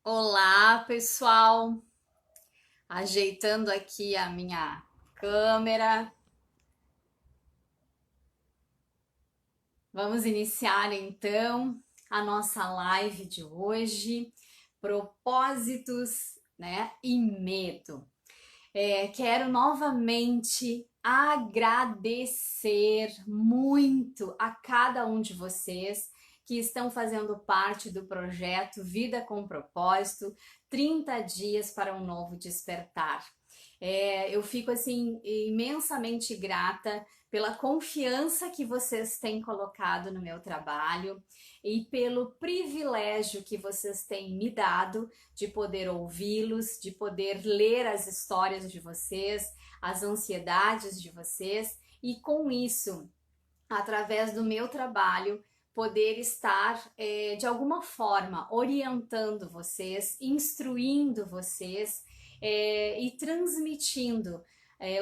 Olá, pessoal! Ajeitando aqui a minha câmera. Vamos iniciar então a nossa live de hoje. Propósitos, né? E medo. Quero novamente agradecer muito a cada um de vocês que estão fazendo parte do projeto Vida com Propósito, 30 dias para um novo despertar. Eu fico assim imensamente grata pela confiança que vocês têm colocado no meu trabalho e pelo privilégio que vocês têm me dado de poder ouvi-los, de poder ler as histórias de vocês, as ansiedades de vocês e com isso, através do meu trabalho, poder estar de alguma forma orientando vocês, instruindo vocês e transmitindo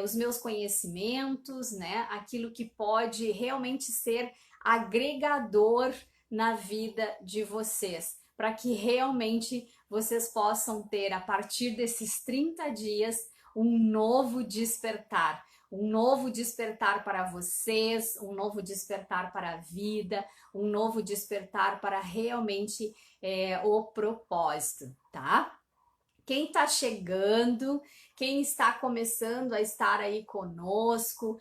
os meus conhecimentos, né? Aquilo que pode realmente ser agregador na vida de vocês, para que realmente vocês possam ter, a partir desses 30 dias, um novo despertar. Um novo despertar para vocês, um novo despertar para a vida, um novo despertar para realmente o propósito, tá? Quem está chegando, quem está começando a estar aí conosco,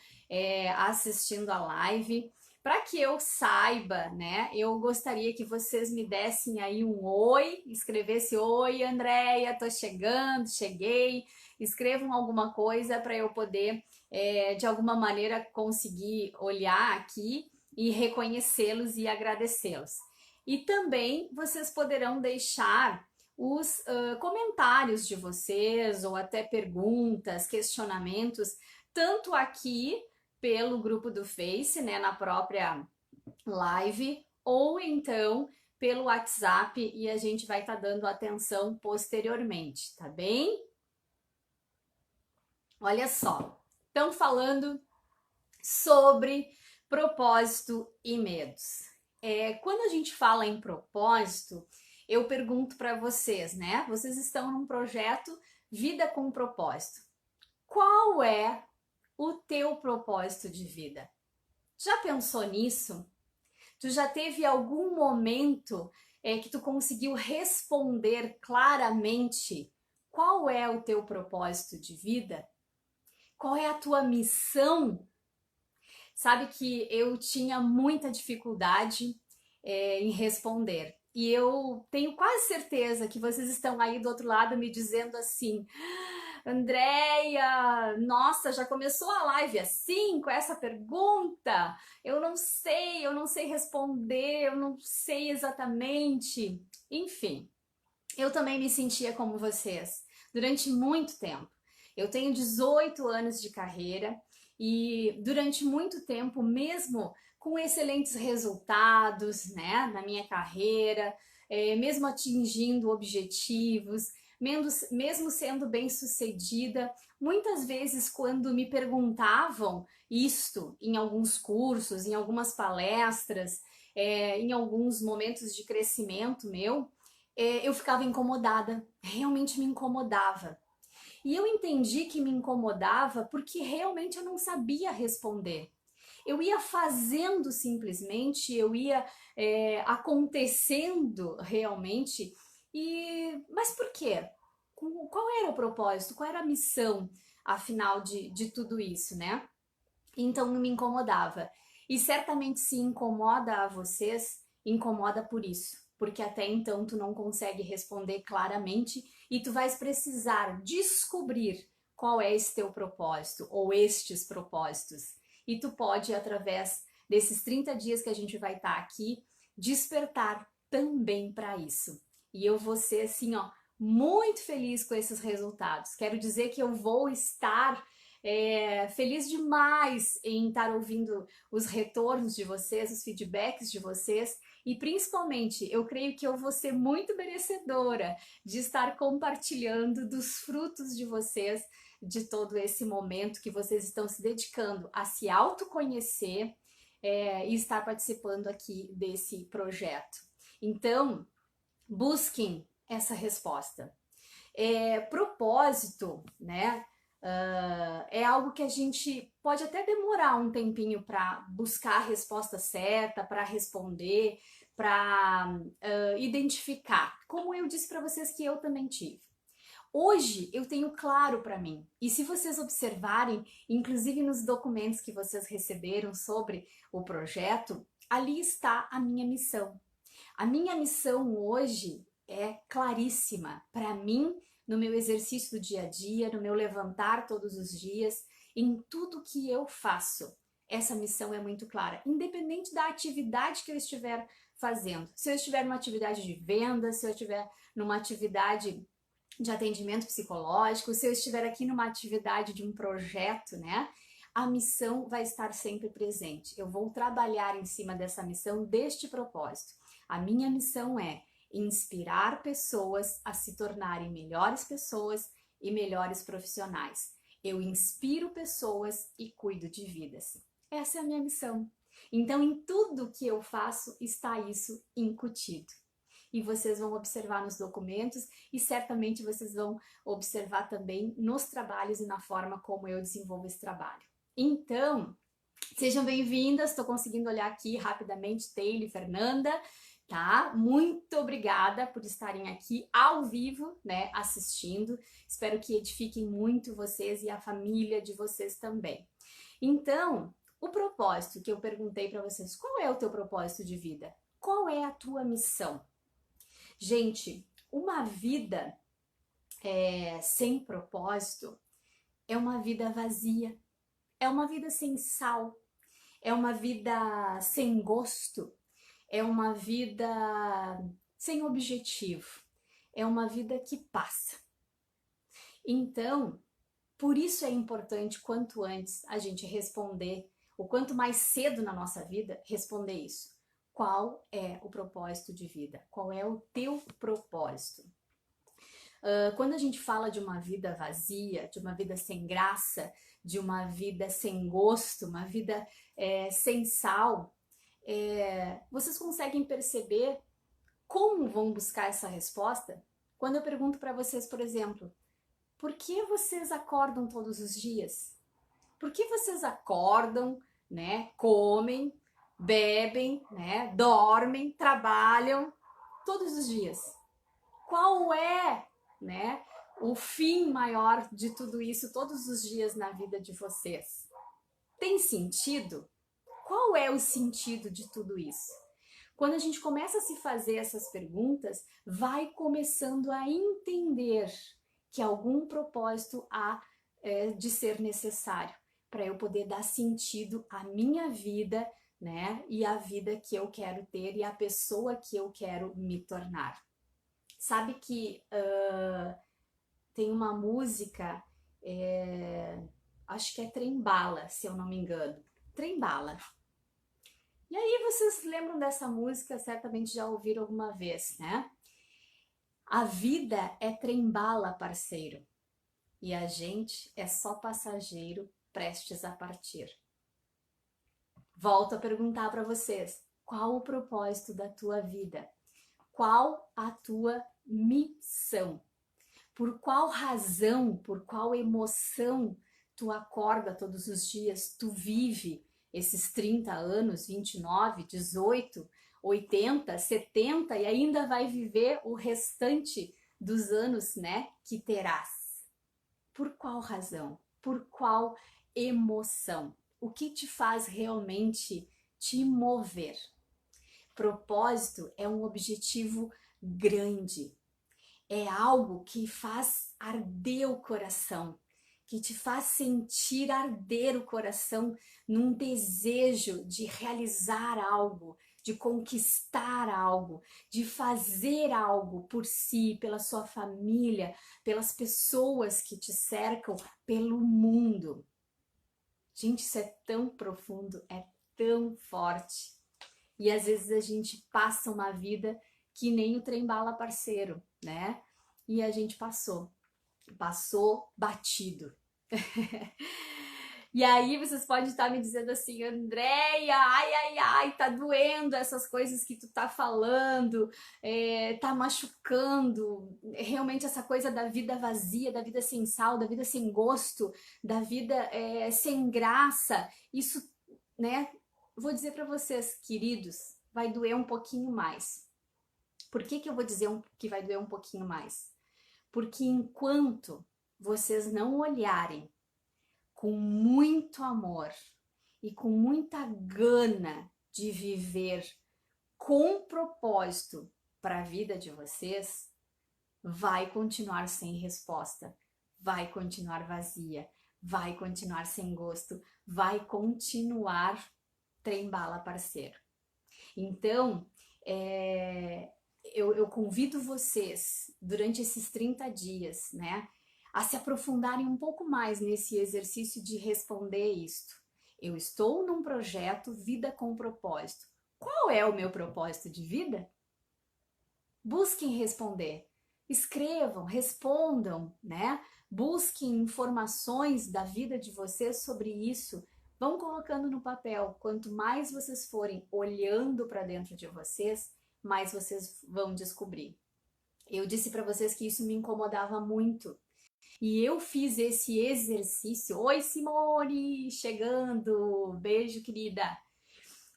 assistindo a live, para que eu saiba, né? Eu gostaria que vocês me dessem aí um oi, escrevesse oi, Andréia, tô chegando, cheguei, escrevam alguma coisa para eu poder, de alguma maneira, conseguir olhar aqui e reconhecê-los e agradecê-los. E também vocês poderão deixar os comentários de vocês ou até perguntas, questionamentos, tanto aqui pelo grupo do Face, né, na própria live, ou então pelo WhatsApp e a gente vai estar dando atenção posteriormente, tá bem? Olha só, estão falando sobre propósito e medos. Quando a gente fala em propósito, eu pergunto para vocês, né? Vocês estão num projeto Vida com Propósito. Qual é o teu propósito de vida? Já pensou nisso? Tu já teve algum momento que tu conseguiu responder claramente qual é o teu propósito de vida? Qual é a tua missão? Sabe que eu tinha muita dificuldade em responder. E eu tenho quase certeza que vocês estão aí do outro lado me dizendo assim: Andréia, nossa, já começou a live assim, com essa pergunta? Eu não sei responder, eu não sei exatamente. Enfim, eu também me sentia como vocês durante muito tempo. Eu tenho 18 anos de carreira e durante muito tempo, mesmo com excelentes resultados, né, na minha carreira, mesmo atingindo objetivos, mesmo sendo bem sucedida, muitas vezes quando me perguntavam isto em alguns cursos, em algumas palestras, em alguns momentos de crescimento meu, eu ficava incomodada, realmente me incomodava. E eu entendi que me incomodava porque realmente eu não sabia responder. Eu ia fazendo simplesmente, eu ia acontecendo realmente. Mas por quê? Qual era o propósito? Qual era a missão, afinal, de tudo isso, né? Então me incomodava. E certamente se incomoda a vocês, incomoda por isso, porque até então tu não consegue responder claramente e tu vais precisar descobrir qual é esse teu propósito ou estes propósitos. E tu pode, através desses 30 dias que a gente vai estar aqui, despertar também para isso. E eu vou ser assim, ó, muito feliz com esses resultados. Quero dizer que eu vou estar feliz demais em estar ouvindo os retornos de vocês, os feedbacks de vocês e principalmente eu creio que eu vou ser muito merecedora de estar compartilhando dos frutos de vocês, de todo esse momento que vocês estão se dedicando a se autoconhecer e estar participando aqui desse projeto. Então, busquem essa resposta. Propósito, né? É algo que a gente pode até demorar um tempinho para buscar a resposta certa, para responder, para identificar. Como eu disse para vocês que eu também tive. Hoje eu tenho claro para mim, e se vocês observarem, inclusive nos documentos que vocês receberam sobre o projeto, ali está a minha missão. A minha missão hoje é claríssima para mim, no meu exercício do dia a dia, no meu levantar todos os dias, em tudo que eu faço. Essa missão é muito clara, independente da atividade que eu estiver fazendo. Se eu estiver numa atividade de venda, se eu estiver numa atividade de atendimento psicológico, se eu estiver aqui numa atividade de um projeto, né? A missão vai estar sempre presente. Eu vou trabalhar em cima dessa missão, deste propósito. A minha missão é inspirar pessoas a se tornarem melhores pessoas e melhores profissionais. Eu inspiro pessoas e cuido de vidas. Essa é a minha missão. Então, em tudo que eu faço está isso incutido. E vocês vão observar nos documentos e certamente vocês vão observar também nos trabalhos e na forma como eu desenvolvo esse trabalho. Então, sejam bem-vindas, estou conseguindo olhar aqui rapidamente, Taylor e Fernanda, tá? Muito obrigada por estarem aqui ao vivo, né, assistindo. Espero que edifiquem muito vocês e a família de vocês também. Então, o propósito que eu perguntei para vocês, qual é o teu propósito de vida? Qual é a tua missão? Gente, uma vida sem propósito é uma vida vazia, é uma vida sem sal, é uma vida sem gosto, é uma vida sem objetivo, é uma vida que passa. Então, por isso é importante quanto antes a gente responder, o quanto mais cedo na nossa vida, responder isso. Qual é o propósito de vida? Qual é o teu propósito? Quando a gente fala de uma vida vazia, de uma vida sem graça, de uma vida sem gosto, uma vida sem sal, vocês conseguem perceber como vão buscar essa resposta? Quando eu pergunto para vocês, por exemplo, por que vocês acordam todos os dias? Por que vocês acordam, né, comem, bebem, né, dormem, trabalham todos os dias? Qual é, né, o fim maior de tudo isso todos os dias na vida de vocês? Tem sentido? Qual é o sentido de tudo isso? Quando a gente começa a se fazer essas perguntas, vai começando a entender que algum propósito há de ser necessário para eu poder dar sentido à minha vida, né? E à vida que eu quero ter e à pessoa que eu quero me tornar. Sabe que tem uma música, acho que é Trem-Bala, se eu não me engano. Trem-Bala. E aí vocês lembram dessa música, certamente já ouviram alguma vez, né? A vida é trem-bala, parceiro, e a gente é só passageiro prestes a partir. Volto a perguntar para vocês, qual o propósito da tua vida? Qual a tua missão? Por qual razão, por qual emoção tu acorda todos os dias, tu vive esses 30 anos, 29, 18, 80, 70 e ainda vai viver o restante dos anos, né, que terás? Por qual razão? Por qual emoção? O que te faz realmente te mover? Propósito é um objetivo grande. É algo que faz arder o coração, que te faz sentir arder o coração num desejo de realizar algo, de conquistar algo, de fazer algo por si, pela sua família, pelas pessoas que te cercam, pelo mundo. Gente, isso é tão profundo, é tão forte. E às vezes a gente passa uma vida que nem o trem-bala, parceiro, né? E a gente passou batido. E aí vocês podem estar me dizendo assim, Andréia, ai, ai, ai, tá doendo essas coisas que tu tá falando, tá machucando, realmente essa coisa da vida vazia, da vida sem sal, da vida sem gosto, da vida sem graça, isso, né, vou dizer para vocês, queridos, vai doer um pouquinho mais. Por que eu vou dizer que vai doer um pouquinho mais? Porque enquanto vocês não olharem com muito amor e com muita gana de viver com propósito para a vida de vocês, vai continuar sem resposta, vai continuar vazia, vai continuar sem gosto, vai continuar trem-bala parceiro. Então, eu convido vocês, durante esses 30 dias, né, a se aprofundarem um pouco mais nesse exercício de responder isto. Eu estou num projeto Vida com Propósito. Qual é o meu propósito de vida? Busquem responder. Escrevam, respondam, né? Busquem informações da vida de vocês sobre isso. Vão colocando no papel. Quanto mais vocês forem olhando para dentro de vocês, mais vocês vão descobrir. Eu disse para vocês que isso me incomodava muito. E eu fiz esse exercício. Oi, Simone, chegando. Beijo, querida.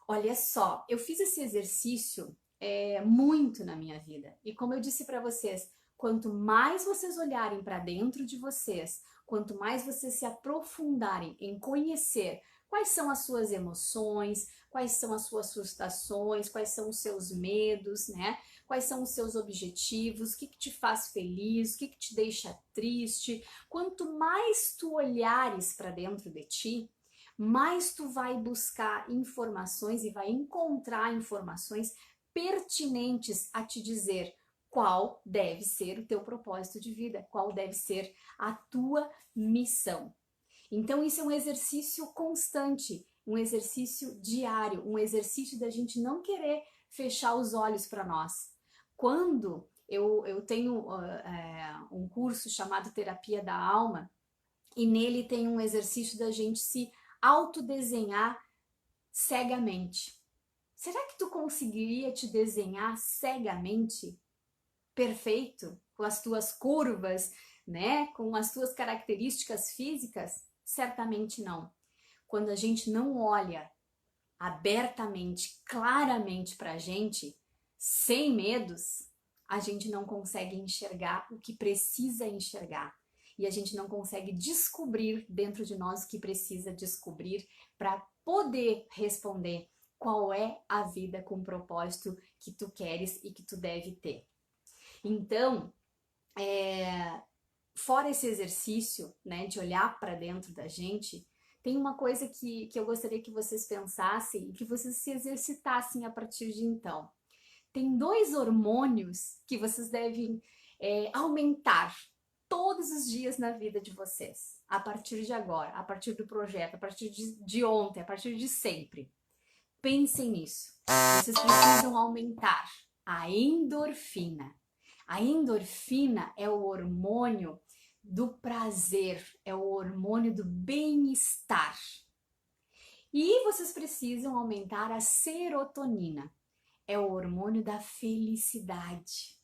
Olha só, eu fiz esse exercício muito na minha vida. E como eu disse para vocês, quanto mais vocês olharem para dentro de vocês, quanto mais vocês se aprofundarem em conhecer quais são as suas emoções, quais são as suas frustrações, quais são os seus medos, né? Quais são os seus objetivos, o que te faz feliz, o que te deixa triste. Quanto mais tu olhares para dentro de ti, mais tu vai buscar informações e vai encontrar informações pertinentes a te dizer qual deve ser o teu propósito de vida, qual deve ser a tua missão. Então isso é um exercício constante, um exercício diário, um exercício da gente não querer fechar os olhos para nós. Quando eu tenho um curso chamado Terapia da Alma, e nele tem um exercício da gente se autodesenhar cegamente. Será que tu conseguiria te desenhar cegamente? Perfeito? Com as tuas curvas, né? Com as tuas características físicas? Certamente não. Quando a gente não olha abertamente, claramente pra gente, sem medos, a gente não consegue enxergar o que precisa enxergar. E a gente não consegue descobrir dentro de nós o que precisa descobrir para poder responder qual é a vida com propósito que tu queres e que tu deve ter. Então, fora esse exercício, né, de olhar para dentro da gente, tem uma coisa que eu gostaria que vocês pensassem e que vocês se exercitassem a partir de então. Tem 2 hormônios que vocês devem aumentar todos os dias na vida de vocês, a partir de agora, a partir do projeto, a partir de ontem, a partir de sempre. Pensem nisso. Vocês precisam aumentar a endorfina. A endorfina é o hormônio do prazer, é o hormônio do bem-estar. E vocês precisam aumentar a serotonina, é o hormônio da felicidade.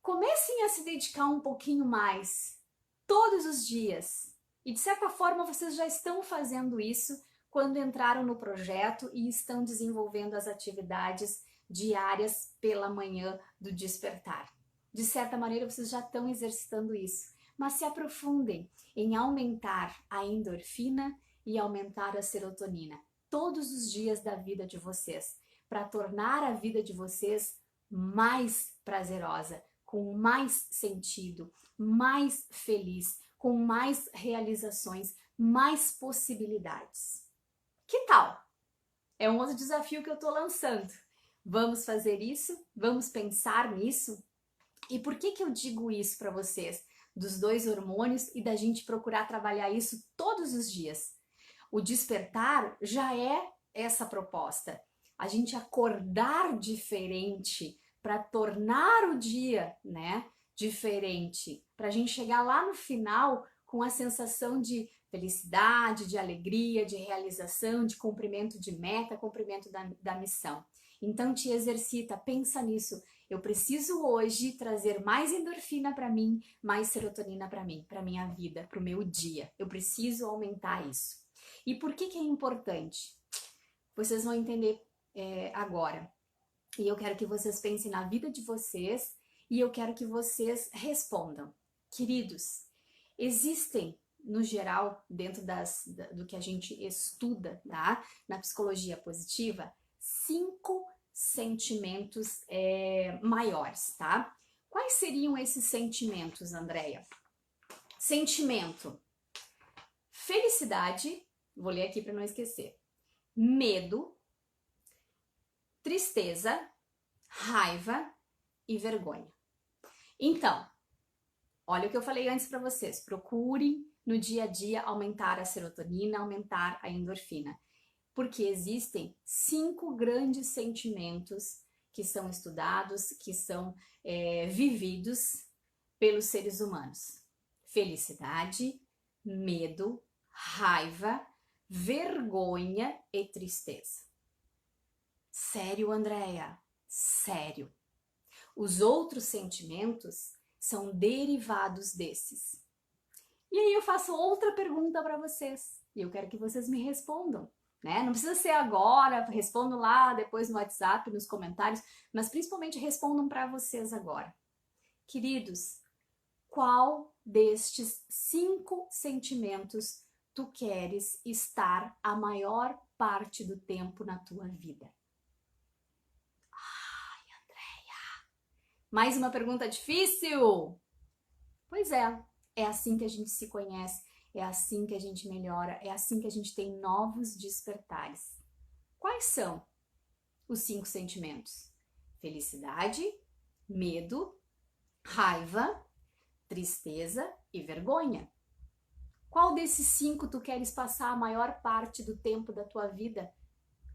Comecem a se dedicar um pouquinho mais, todos os dias. E de certa forma vocês já estão fazendo isso quando entraram no projeto e estão desenvolvendo as atividades diárias pela manhã do despertar. De certa maneira vocês já estão exercitando isso, mas se aprofundem em aumentar a endorfina e aumentar a serotonina todos os dias da vida de vocês, para tornar a vida de vocês mais prazerosa, com mais sentido, mais feliz, com mais realizações, mais possibilidades. Que tal? É um outro desafio que eu estou lançando. Vamos fazer isso? Vamos pensar nisso? E por que eu digo isso para vocês? Dos 2 hormônios e da gente procurar trabalhar isso todos os dias. O despertar já é essa proposta. A gente acordar diferente para tornar o dia, né, diferente, para a gente chegar lá no final com a sensação de felicidade, de alegria, de realização, de cumprimento de meta, cumprimento da missão. Então te exercita, pensa nisso. Eu preciso hoje trazer mais endorfina para mim, mais serotonina para mim, para minha vida, para o meu dia. Eu preciso aumentar isso. E por que é importante? Vocês vão entender agora. E eu quero que vocês pensem na vida de vocês e eu quero que vocês respondam. Queridos, existem, no geral, dentro do que a gente estuda, tá? Na psicologia positiva, 5 sentimentos maiores, tá? Quais seriam esses sentimentos, Andréia? Sentimento: felicidade, vou ler aqui para não esquecer, medo, tristeza, raiva e vergonha. Então, olha o que eu falei antes para vocês, procurem no dia a dia aumentar a serotonina, aumentar a endorfina, porque existem 5 grandes sentimentos que são estudados, que são vividos pelos seres humanos: felicidade, medo, raiva, vergonha e tristeza. Sério, Andréia? Sério. Os outros sentimentos são derivados desses. E aí eu faço outra pergunta para vocês, e eu quero que vocês me respondam, né? Não precisa ser agora, respondam lá depois no WhatsApp, nos comentários, mas principalmente respondam para vocês agora. Queridos, qual destes 5 sentimentos tu queres estar a maior parte do tempo na tua vida? Ai, Andréia, mais uma pergunta difícil? Pois é assim que a gente se conhece, é assim que a gente melhora, é assim que a gente tem novos despertares. Quais são os 5 sentimentos? Felicidade, medo, raiva, tristeza e vergonha. Qual desses 5 tu queres passar a maior parte do tempo da tua vida?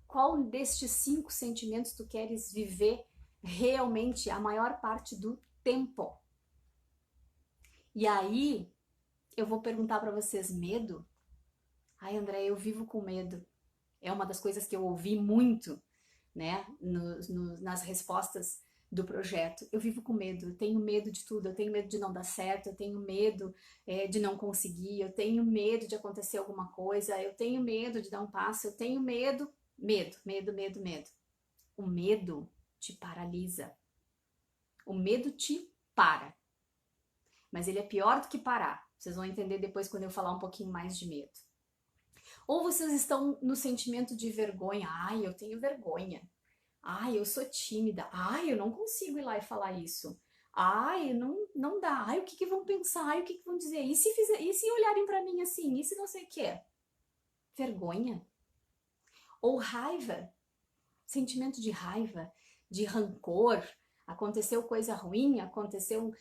Qual destes 5 sentimentos tu queres viver realmente a maior parte do tempo? E aí, eu vou perguntar para vocês: medo? Ai, André, eu vivo com medo. É uma das coisas que eu ouvi muito, né, nas respostas do projeto. Eu vivo com medo, eu tenho medo de tudo, eu tenho medo de não dar certo, eu tenho medo de não conseguir, eu tenho medo de acontecer alguma coisa, eu tenho medo de dar um passo, eu tenho medo. Medo. O medo te paralisa. O medo te para. Mas ele é pior do que parar. Vocês vão entender depois quando eu falar um pouquinho mais de medo. Ou vocês estão no sentimento de vergonha. Ai, eu tenho vergonha. Ai, eu sou tímida. Ai, eu não consigo ir lá e falar isso. Ai, não dá. Ai, o que vão pensar? Ai, o que vão dizer? E se olharem pra mim assim? E se não sei o quê? Vergonha. Ou raiva. Sentimento de raiva, de rancor. Aconteceu coisa ruim, aconteceu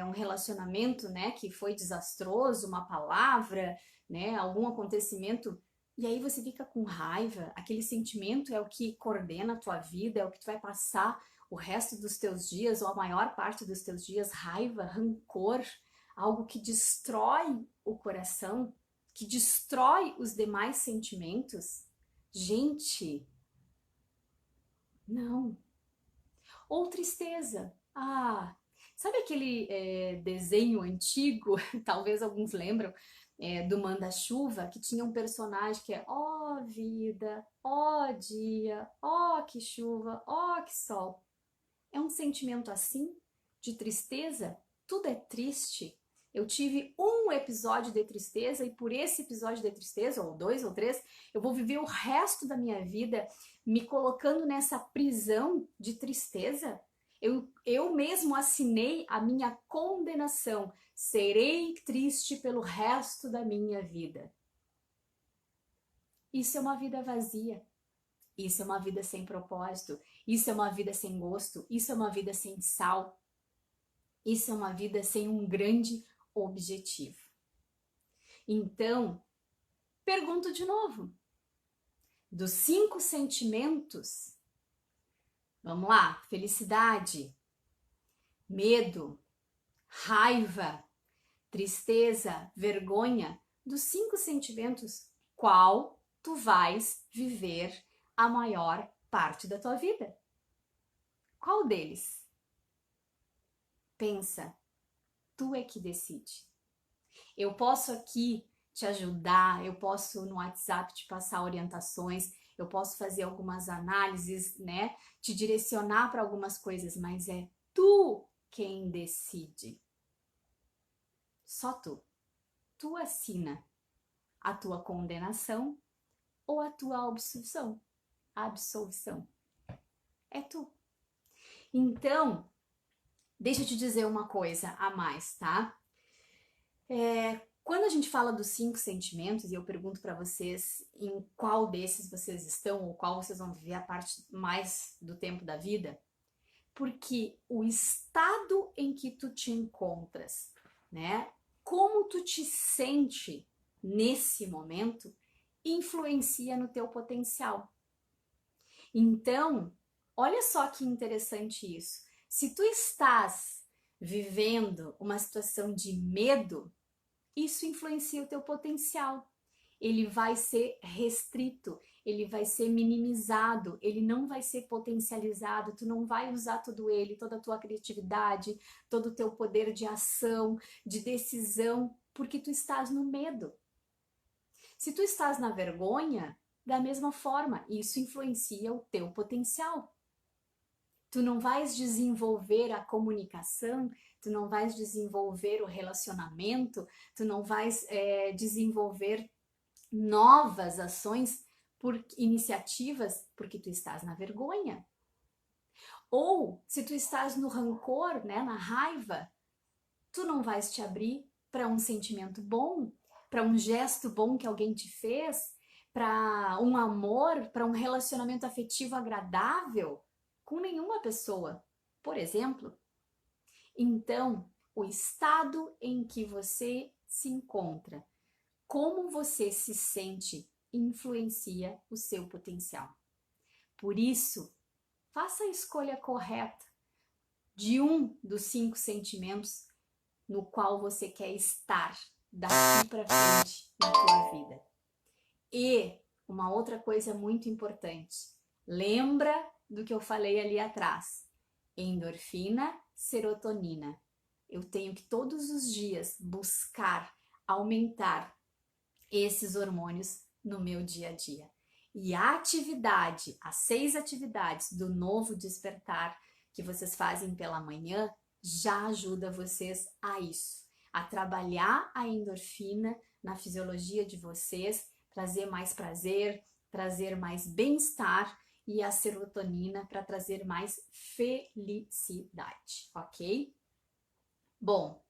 um relacionamento, né, que foi desastroso, uma palavra, né, algum acontecimento, e aí você fica com raiva. Aquele sentimento é o que coordena a tua vida, é o que tu vai passar o resto dos teus dias, ou a maior parte dos teus dias. Raiva, rancor, algo que destrói o coração, que destrói os demais sentimentos. Gente, não. Ou tristeza. Ah, sabe aquele desenho antigo, talvez alguns lembram, do Manda-Chuva, que tinha um personagem que é ó vida, ó dia, ó que chuva, ó que sol. É um sentimento assim, de tristeza? Tudo é triste. Eu tive um episódio de tristeza e por esse episódio de tristeza, ou 2 ou 3, eu vou viver o resto da minha vida me colocando nessa prisão de tristeza. Eu mesmo assinei a minha condenação. Serei triste pelo resto da minha vida. Isso é uma vida vazia. Isso é uma vida sem propósito. Isso é uma vida sem gosto. Isso é uma vida sem sal. Isso é uma vida sem um grande objetivo. Então, pergunto de novo. Dos 5 sentimentos, vamos lá: felicidade, medo, raiva, tristeza, vergonha. dos 5 sentimentos, qual tu vais viver a maior parte da tua vida? Qual deles? Pensa, tu é que decide. Eu posso aqui te ajudar, eu posso no WhatsApp te passar orientações, eu posso fazer algumas análises, né? Te direcionar para algumas coisas, mas é tu quem decide. Só tu. Tu assina a tua condenação ou a tua absolvição. Absolvição. É tu. Então, deixa eu te dizer uma coisa a mais, tá? Quando a gente fala dos 5 sentimentos, e eu pergunto para vocês em qual desses vocês estão, ou qual vocês vão viver a parte mais do tempo da vida, porque o estado em que tu te encontras, né? Como tu te sente nesse momento, influencia no teu potencial. Então, olha só que interessante isso. Se tu estás vivendo uma situação de medo, isso influencia o teu potencial. Ele vai ser restrito, ele vai ser minimizado, ele não vai ser potencializado, tu não vai usar todo ele, toda a tua criatividade, todo o teu poder de ação, de decisão, porque tu estás no medo. Se tu estás na vergonha, da mesma forma, isso influencia o teu potencial. Tu não vais desenvolver a comunicação, tu não vais desenvolver o relacionamento, tu não vais desenvolver novas ações por iniciativas porque tu estás na vergonha. Ou se tu estás no rancor, né, na raiva, tu não vais te abrir para um sentimento bom, para um gesto bom que alguém te fez, para um amor, para um relacionamento afetivo agradável com nenhuma pessoa, por exemplo. Então, o estado em que você se encontra, como você se sente, influencia o seu potencial. Por isso, faça a escolha correta de um dos 5 sentimentos no qual você quer estar daqui para frente na tua vida. E uma outra coisa muito importante, lembra do que eu falei ali atrás, endorfina, serotonina. Eu tenho que todos os dias buscar aumentar esses hormônios no meu dia a dia. E a atividade, as 6 atividades do novo despertar que vocês fazem pela manhã, já ajuda vocês a isso, a trabalhar a endorfina na fisiologia de vocês, trazer mais prazer, trazer mais bem-estar e a serotonina para trazer mais felicidade, ok? Bom,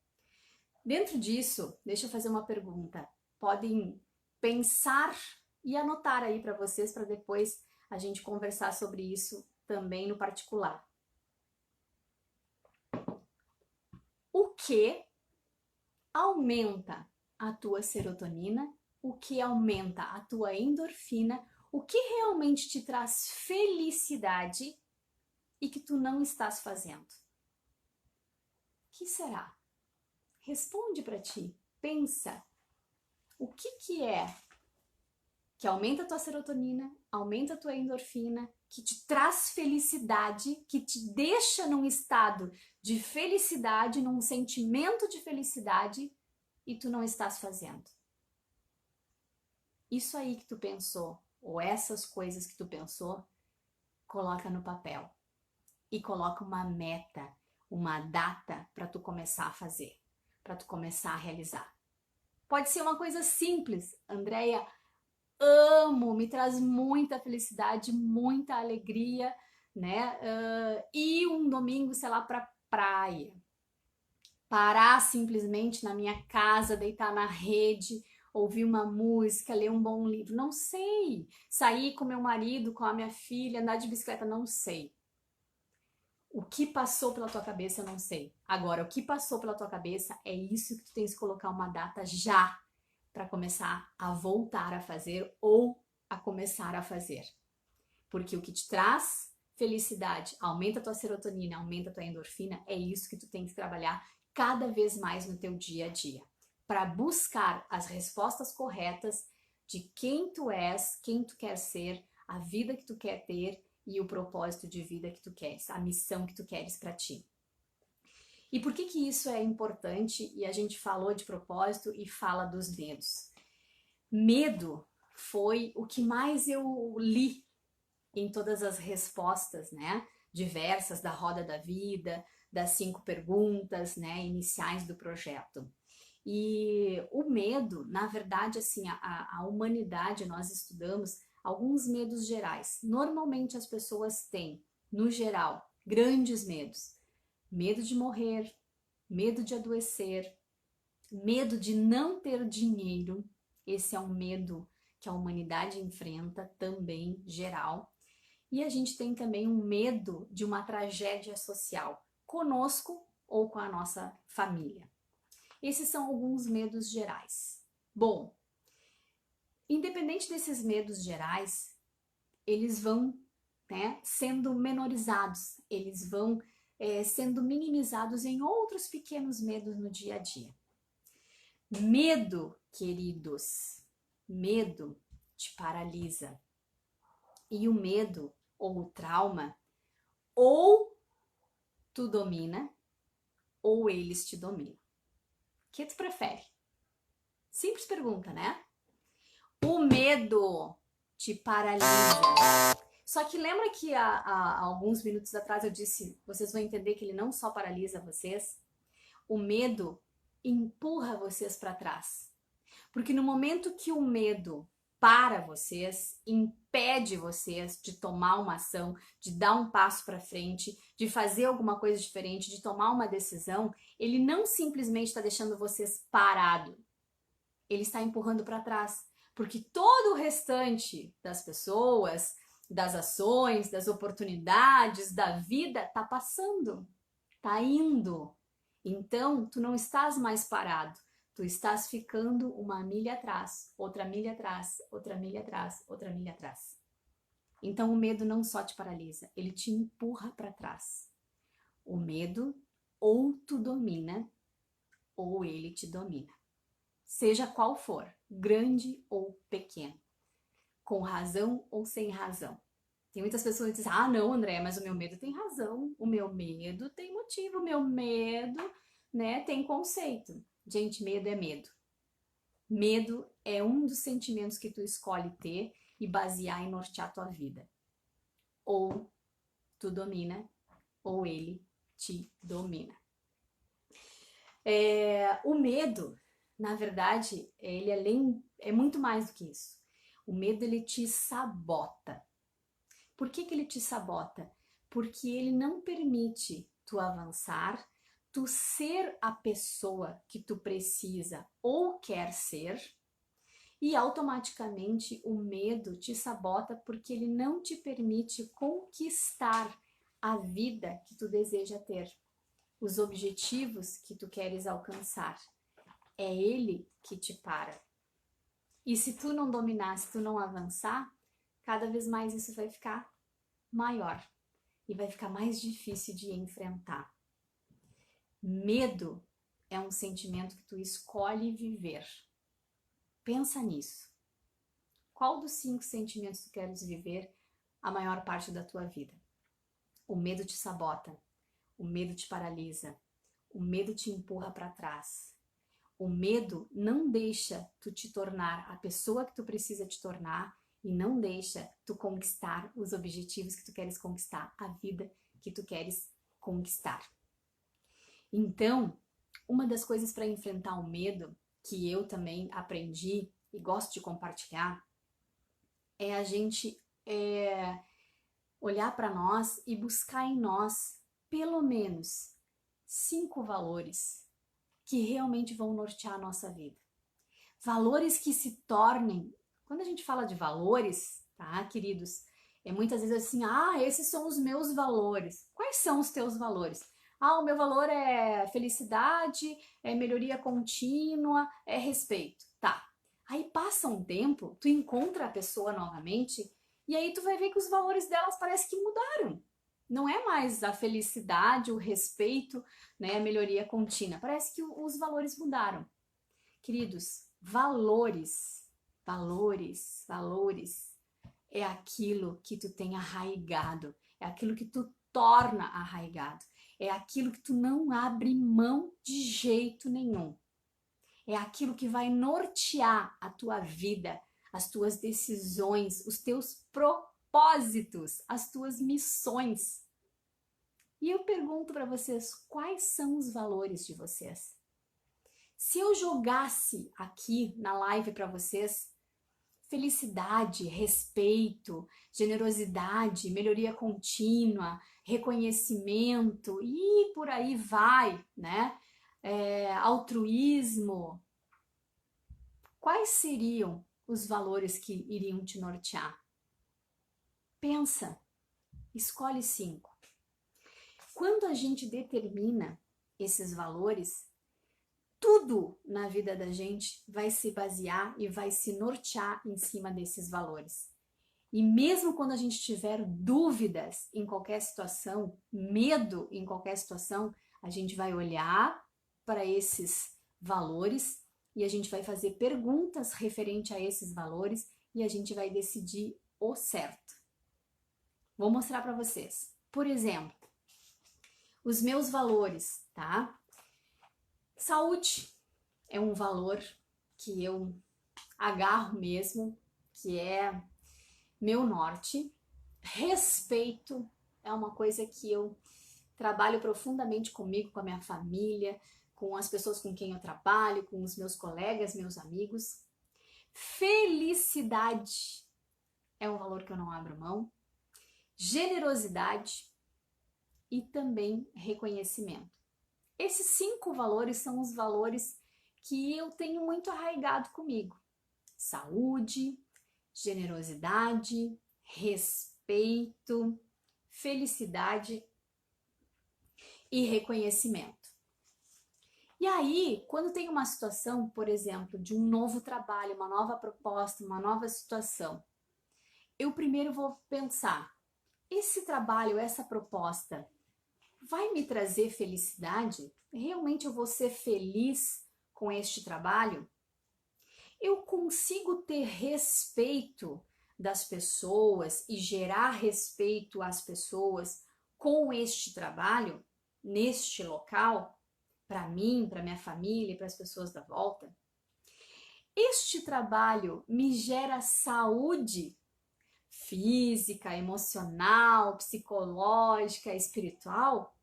dentro disso, deixa eu fazer uma pergunta. Podem pensar e anotar aí para vocês, para depois a gente conversar sobre isso também no particular. O que aumenta a tua serotonina? O que aumenta a tua endorfina? O que realmente te traz felicidade e que tu não estás fazendo? O que será? Responde para ti, pensa. O que é que aumenta a tua serotonina, aumenta a tua endorfina, que te traz felicidade, que te deixa num estado de felicidade, num sentimento de felicidade e tu não estás fazendo? Isso aí que tu pensou, ou essas coisas que tu pensou, coloca no papel e coloca uma meta, uma data para tu começar a fazer, para tu começar a realizar. Pode ser uma coisa simples, Andréia, amo, me traz muita felicidade, muita alegria, né? E um domingo, sei lá, pra praia. Parar simplesmente na minha casa, deitar na rede, ouvir uma música, ler um bom livro, não sei. Sair com meu marido, com a minha filha, andar de bicicleta, não sei. O que passou pela tua cabeça, eu não sei. Agora, o que passou pela tua cabeça é isso que tu tens que colocar uma data já para começar a voltar a fazer ou a começar a fazer. Porque o que te traz felicidade, aumenta a tua serotonina, aumenta a tua endorfina, é isso que tu tem que trabalhar cada vez mais no teu dia a dia. para buscar as respostas corretas de quem tu és, quem tu quer ser, a vida que tu quer ter e o propósito de vida que tu queres, a missão que tu queres para ti. E por que que isso é importante? E a gente falou de propósito e fala dos medos. Medo foi o que mais eu li em todas as respostas, né, diversas da Roda da Vida, das 5 perguntas, né, iniciais do projeto. E o medo, na verdade, assim, a humanidade, nós estudamos alguns medos gerais. Normalmente as pessoas têm, no geral, grandes medos. Medo de morrer, medo de adoecer, medo de não ter dinheiro. Esse é um medo que a humanidade enfrenta também, geral. E a gente tem também um medo de uma tragédia social, conosco ou com a nossa família. Esses são alguns medos gerais. Bom, independente desses medos gerais, eles vão, né, sendo menorizados, eles vão sendo minimizados em outros pequenos medos no dia a dia. Medo, queridos, medo te paralisa. E o medo ou o trauma, ou tu domina, ou eles te dominam. O que tu prefere? Simples pergunta, né? O medo te paralisa. Só que lembra que há alguns minutos atrás eu disse, vocês vão entender que ele não só paralisa vocês, o medo empurra vocês para trás. Porque no momento que o medo para vocês, impede vocês de tomar uma ação, de dar um passo para frente, de fazer alguma coisa diferente, de tomar uma decisão, ele não simplesmente está deixando vocês parado, ele está empurrando para trás, porque todo o restante das pessoas, das ações, das oportunidades, da vida está passando, está indo. Então, tu não estás mais parado. Tu estás ficando uma milha atrás, outra milha atrás, outra milha atrás, outra milha atrás. Então o medo não só te paralisa, ele te empurra para trás. O medo ou tu domina, ou ele te domina. Seja qual for, grande ou pequeno, com razão ou sem razão. Tem muitas pessoas que dizem, ah não, André, mas o meu medo tem razão, o meu medo tem motivo, o meu medo, né, tem conceito. Gente, medo é medo. Medo é um dos sentimentos que tu escolhe ter e basear e nortear a tua vida. Ou tu domina, ou ele te domina. O medo, na verdade, ele é muito mais do que isso. O medo, ele te sabota. Por que que ele te sabota? Porque ele não permite tu avançar, tu ser a pessoa que tu precisa ou quer ser, e automaticamente o medo te sabota porque ele não te permite conquistar a vida que tu deseja ter, os objetivos que tu queres alcançar. É ele que te para. E se tu não dominar, se tu não avançar, cada vez mais isso vai ficar maior e vai ficar mais difícil de enfrentar. Medo é um sentimento que tu escolhe viver. Pensa nisso. Qual dos 5 sentimentos tu queres viver a maior parte da tua vida? O medo te sabota, o medo te paralisa, o medo te empurra para trás. O medo não deixa tu te tornar a pessoa que tu precisa te tornar e não deixa tu conquistar os objetivos que tu queres conquistar, a vida que tu queres conquistar. Então, uma das coisas para enfrentar o medo, que eu também aprendi e gosto de compartilhar, é a gente olhar para nós e buscar em nós pelo menos 5 valores que realmente vão nortear a nossa vida. Valores que se tornem, quando a gente fala de valores, tá, queridos, muitas vezes assim, esses são os meus valores. Quais são os teus valores? O meu valor é felicidade, é melhoria contínua, é respeito. Tá. Aí passa um tempo, tu encontra a pessoa novamente e aí tu vai ver que os valores delas parece que mudaram. Não é mais a felicidade, o respeito, né, a melhoria contínua. Parece que os valores mudaram. Queridos, valores é aquilo que tu tem arraigado, é aquilo que tu torna arraigado, é aquilo que tu não abre mão de jeito nenhum. É aquilo que vai nortear a tua vida, as tuas decisões, os teus propósitos, as tuas missões. E eu pergunto para vocês, quais são os valores de vocês? Se eu jogasse aqui na live para vocês felicidade, respeito, generosidade, melhoria contínua, reconhecimento e por aí vai, né? Altruísmo. Quais seriam os valores que iriam te nortear? Pensa, escolhe 5. Quando a gente determina esses valores, tudo na vida da gente vai se basear e vai se nortear em cima desses valores. E mesmo quando a gente tiver dúvidas em qualquer situação, medo em qualquer situação, a gente vai olhar para esses valores e a gente vai fazer perguntas referente a esses valores e a gente vai decidir o certo. Vou mostrar para vocês. Por exemplo, os meus valores, tá? Saúde é um valor que eu agarro mesmo, que é meu norte. Respeito é uma coisa que eu trabalho profundamente comigo, com a minha família, com as pessoas com quem eu trabalho, com os meus colegas, meus amigos. Felicidade é um valor que eu não abro mão. Generosidade e também reconhecimento. Esses 5 valores são os valores que eu tenho muito arraigado comigo. Saúde, generosidade, respeito, felicidade e reconhecimento. E aí, quando tem uma situação, por exemplo, de um novo trabalho, uma nova proposta, uma nova situação, eu primeiro vou pensar, esse trabalho, essa proposta, vai me trazer felicidade? Realmente eu vou ser feliz com este trabalho? Eu consigo ter respeito das pessoas e gerar respeito às pessoas com este trabalho, neste local, para mim, para minha família e para as pessoas da volta? Este trabalho me gera saúde física, emocional, psicológica, espiritual?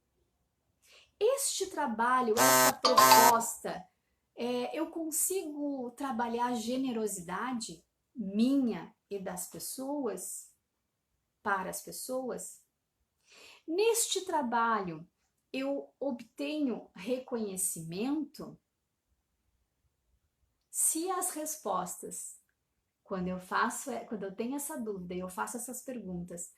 Este trabalho, essa proposta, eu consigo trabalhar a generosidade minha e das pessoas para as pessoas? Neste trabalho, eu obtenho reconhecimento? Se as respostas, quando eu tenho essa dúvida e eu faço essas perguntas,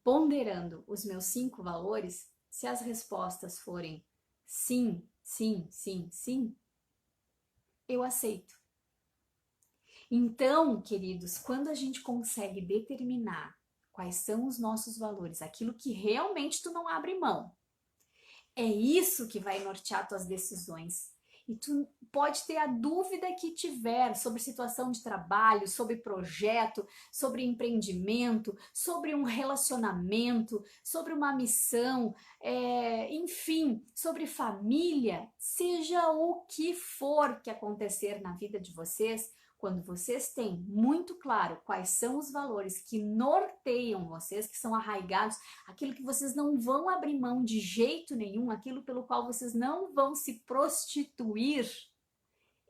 ponderando os meus 5 valores, se as respostas forem sim, sim, sim, sim, eu aceito. Então, queridos, quando a gente consegue determinar quais são os nossos valores, aquilo que realmente tu não abre mão, é isso que vai nortear tuas decisões. E tu pode ter a dúvida que tiver sobre situação de trabalho, sobre projeto, sobre empreendimento, sobre um relacionamento, sobre uma missão, enfim, sobre família, seja o que for que acontecer na vida de vocês, quando vocês têm muito claro quais são os valores que norteiam vocês, que são arraigados, aquilo que vocês não vão abrir mão de jeito nenhum, aquilo pelo qual vocês não vão se prostituir,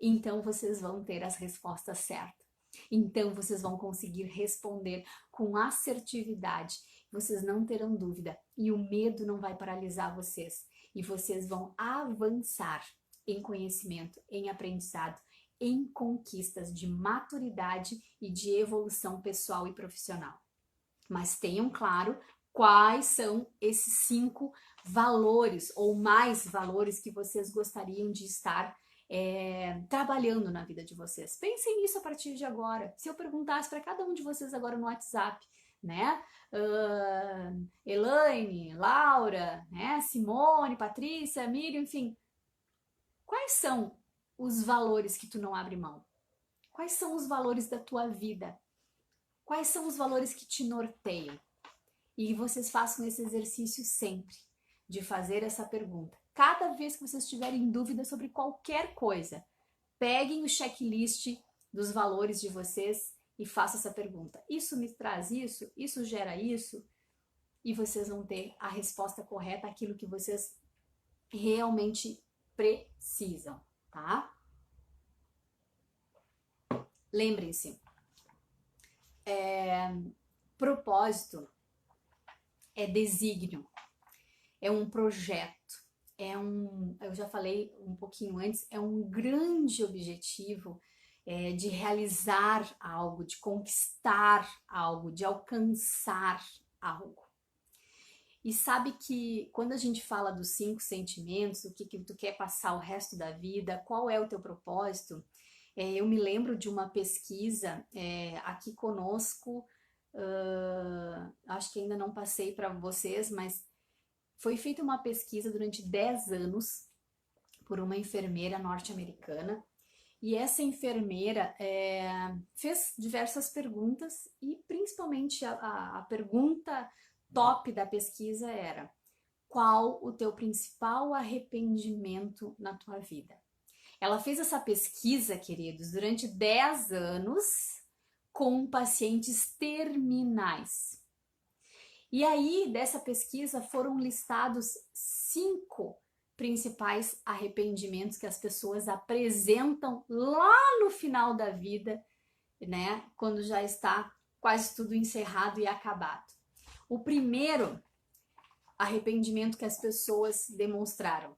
então vocês vão ter as respostas certas. Então vocês vão conseguir responder com assertividade. Vocês não terão dúvida e o medo não vai paralisar vocês. E vocês vão avançar em conhecimento, em aprendizado, em conquistas de maturidade e de evolução pessoal e profissional. Mas tenham claro quais são esses 5 valores ou mais valores que vocês gostariam de estar trabalhando na vida de vocês. Pensem nisso a partir de agora. Se eu perguntasse para cada um de vocês agora no WhatsApp, né? Elaine, Laura, né? Simone, Patrícia, Miriam, enfim. Quais são os valores que tu não abre mão? Quais são os valores da tua vida? Quais são os valores que te norteiam? E vocês façam esse exercício sempre, de fazer essa pergunta. Cada vez que vocês tiverem dúvida sobre qualquer coisa, peguem o checklist dos valores de vocês e façam essa pergunta. Isso me traz isso? Isso gera isso? E vocês vão ter a resposta correta, aquilo que vocês realmente precisam, tá? Lembrem-se, propósito é desígnio, é um projeto, eu já falei um pouquinho antes, é um grande objetivo de realizar algo, de conquistar algo, de alcançar algo. E sabe que quando a gente fala dos 5 sentimentos, o que tu quer passar o resto da vida, qual é o teu propósito, eu me lembro de uma pesquisa aqui conosco, acho que ainda não passei para vocês, mas foi feita uma pesquisa durante 10 anos por uma enfermeira norte-americana, e essa enfermeira fez diversas perguntas e principalmente a pergunta top da pesquisa era: qual o teu principal arrependimento na tua vida? Ela fez essa pesquisa, queridos, durante 10 anos com pacientes terminais. E aí, dessa pesquisa, foram listados 5 principais arrependimentos que as pessoas apresentam lá no final da vida, né? Quando já está quase tudo encerrado e acabado. O primeiro arrependimento que as pessoas demonstraram: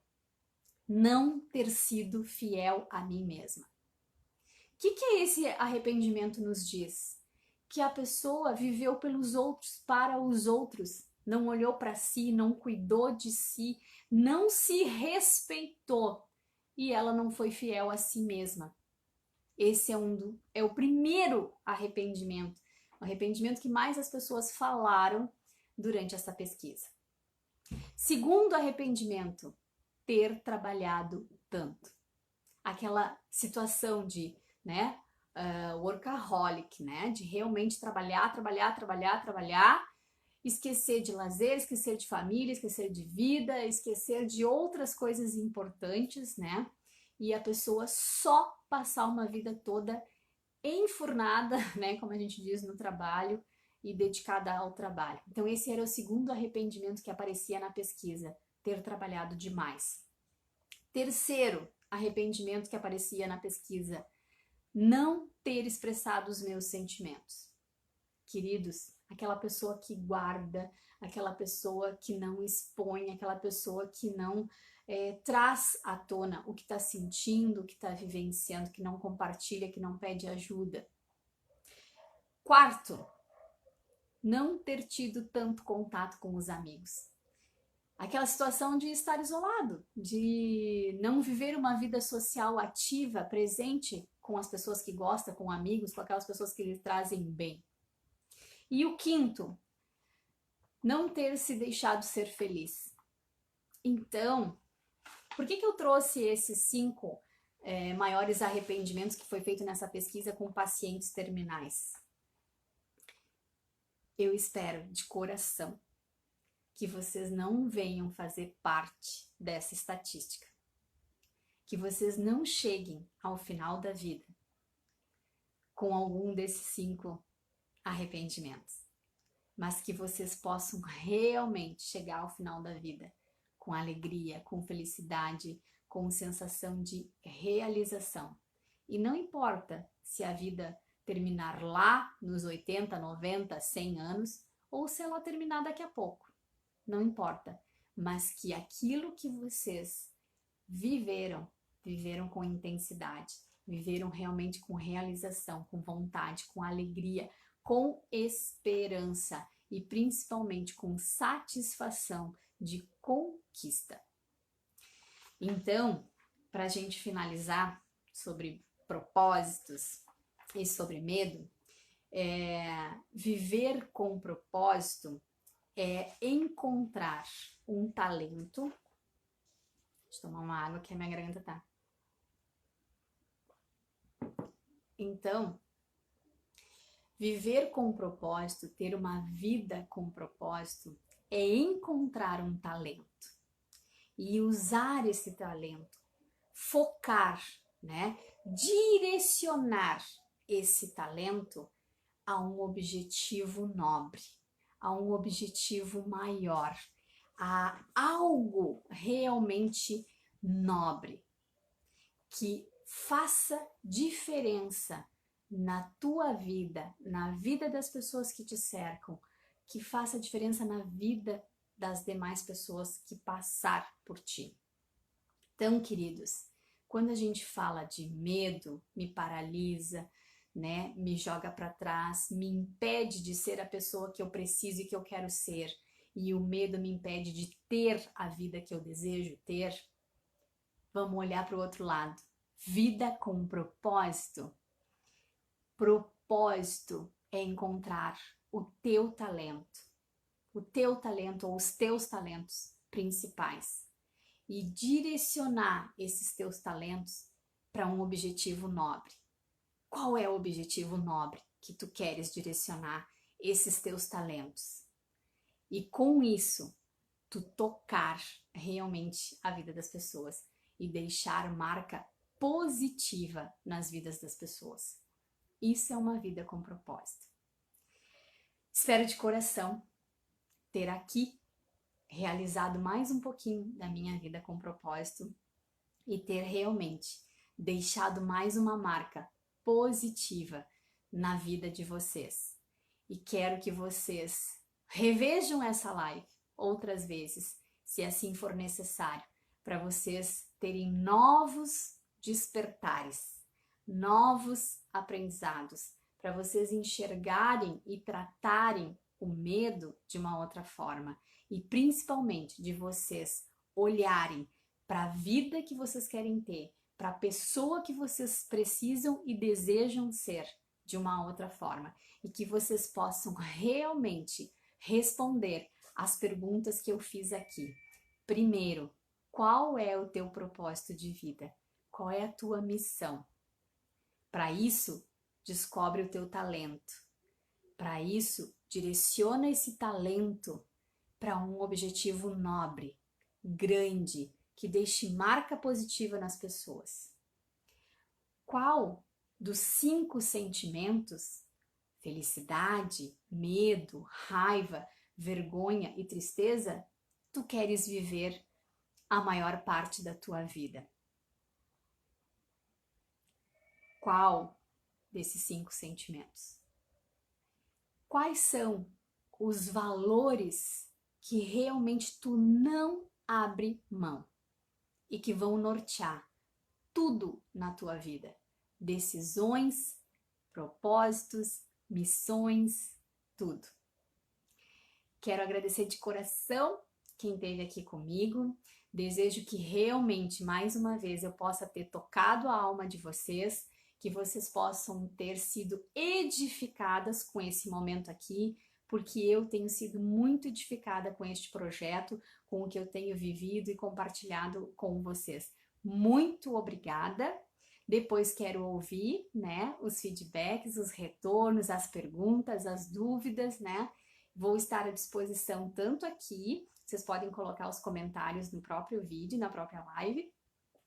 não ter sido fiel a mim mesma. O que esse arrependimento nos diz? Que a pessoa viveu pelos outros, para os outros, não olhou para si, não cuidou de si, não se respeitou e ela não foi fiel a si mesma. Esse é o primeiro arrependimento, o arrependimento que mais as pessoas falaram durante essa pesquisa. Segundo arrependimento, ter trabalhado tanto. Aquela situação de, workaholic, né? De realmente trabalhar, esquecer de lazer, esquecer de família, esquecer de vida, esquecer de outras coisas importantes, né? E a pessoa só passar uma vida toda enfurnada, né? Como a gente diz, no trabalho e dedicada ao trabalho. Então esse era o segundo arrependimento que aparecia na pesquisa: ter trabalhado demais. Terceiro arrependimento que aparecia na pesquisa: não ter expressado os meus sentimentos. Queridos, aquela pessoa que guarda, aquela pessoa que não expõe, aquela pessoa que não traz à tona o que está sentindo, o que está vivenciando, que não compartilha, que não pede ajuda. Quarto, não ter tido tanto contato com os amigos. Aquela situação de estar isolado, de não viver uma vida social ativa, presente com as pessoas que gosta, com amigos, com aquelas pessoas que lhe trazem bem. E o quinto, não ter se deixado ser feliz. Então, por que eu trouxe esses 5 maiores arrependimentos que foi feito nessa pesquisa com pacientes terminais? Eu espero de coração que vocês não venham fazer parte dessa estatística, que vocês não cheguem ao final da vida com algum desses 5 arrependimentos, mas que vocês possam realmente chegar ao final da vida com alegria, com felicidade, com sensação de realização. E não importa se a vida terminar lá nos 80, 90, 100 anos ou se ela terminar daqui a pouco. Não importa, mas que aquilo que vocês viveram com intensidade, viveram realmente com realização, com vontade, com alegria, com esperança e principalmente com satisfação de conquista. Então, para a gente finalizar sobre propósitos e sobre medo, viver com propósito é encontrar um talento. Deixa eu tomar uma água que a minha garganta tá. Então, viver com propósito, ter uma vida com propósito, é encontrar um talento e usar esse talento, focar, né? Direcionar esse talento a um objetivo nobre, a um objetivo maior, a algo realmente nobre, que faça diferença na tua vida, na vida das pessoas que te cercam, que faça diferença na vida das demais pessoas que passar por ti. Então, queridos, quando a gente fala de medo, me paralisa, né, me joga para trás, me impede de ser a pessoa que eu preciso e que eu quero ser, e o medo me impede de ter a vida que eu desejo ter, vamos olhar para o outro lado. Vida com propósito. Propósito é encontrar o teu talento ou os teus talentos principais e direcionar esses teus talentos para um objetivo nobre. Qual é o objetivo nobre que tu queres direcionar esses teus talentos? E com isso, tu tocar realmente a vida das pessoas e deixar marca positiva nas vidas das pessoas. Isso é uma vida com propósito. Espero de coração ter aqui realizado mais um pouquinho da minha vida com propósito e ter realmente deixado mais uma marca positiva na vida de vocês. E quero que vocês revejam essa live outras vezes, se assim for necessário, para vocês terem novos despertares, novos aprendizados, para vocês enxergarem e tratarem o medo de uma outra forma e principalmente de vocês olharem para a vida que vocês querem ter, para a pessoa que vocês precisam e desejam ser de uma outra forma e que vocês possam realmente responder as perguntas que eu fiz aqui. Primeiro, qual é o teu propósito de vida? Qual é a tua missão? Para isso, descobre o teu talento. Para isso, direciona esse talento para um objetivo nobre, grande, que deixe marca positiva nas pessoas. Qual dos 5 sentimentos, felicidade, medo, raiva, vergonha e tristeza, tu queres viver a maior parte da tua vida? Qual desses 5 sentimentos? Quais são os valores que realmente tu não abre mão e que vão nortear tudo na tua vida? Decisões, propósitos, missões, tudo. Quero agradecer de coração quem esteve aqui comigo. Desejo que realmente, mais uma vez, eu possa ter tocado a alma de vocês, que vocês possam ter sido edificadas com esse momento aqui, porque eu tenho sido muito edificada com este projeto, com o que eu tenho vivido e compartilhado com vocês. Muito obrigada. Depois quero ouvir, né, os feedbacks, os retornos, as perguntas, as dúvidas, né? Vou estar à disposição tanto aqui, vocês podem colocar os comentários no próprio vídeo, na própria live,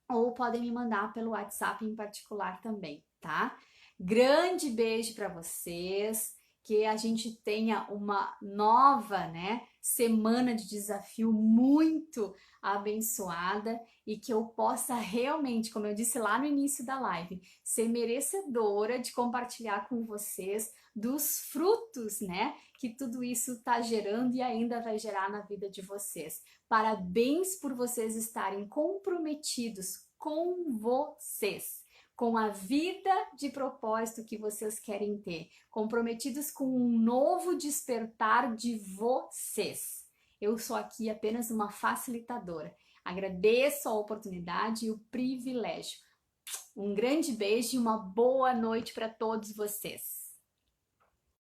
ou podem me mandar pelo WhatsApp em particular também, tá? Grande beijo para vocês, que a gente tenha uma nova, né, semana de desafio muito abençoada e que eu possa realmente, como eu disse lá no início da live, ser merecedora de compartilhar com vocês dos frutos, né, que tudo isso está gerando e ainda vai gerar na vida de vocês. Parabéns por vocês estarem comprometidos com vocês, com a vida de propósito que vocês querem ter, comprometidos com um novo despertar de vocês. Eu sou aqui apenas uma facilitadora. Agradeço a oportunidade e o privilégio. Um grande beijo e uma boa noite para todos vocês.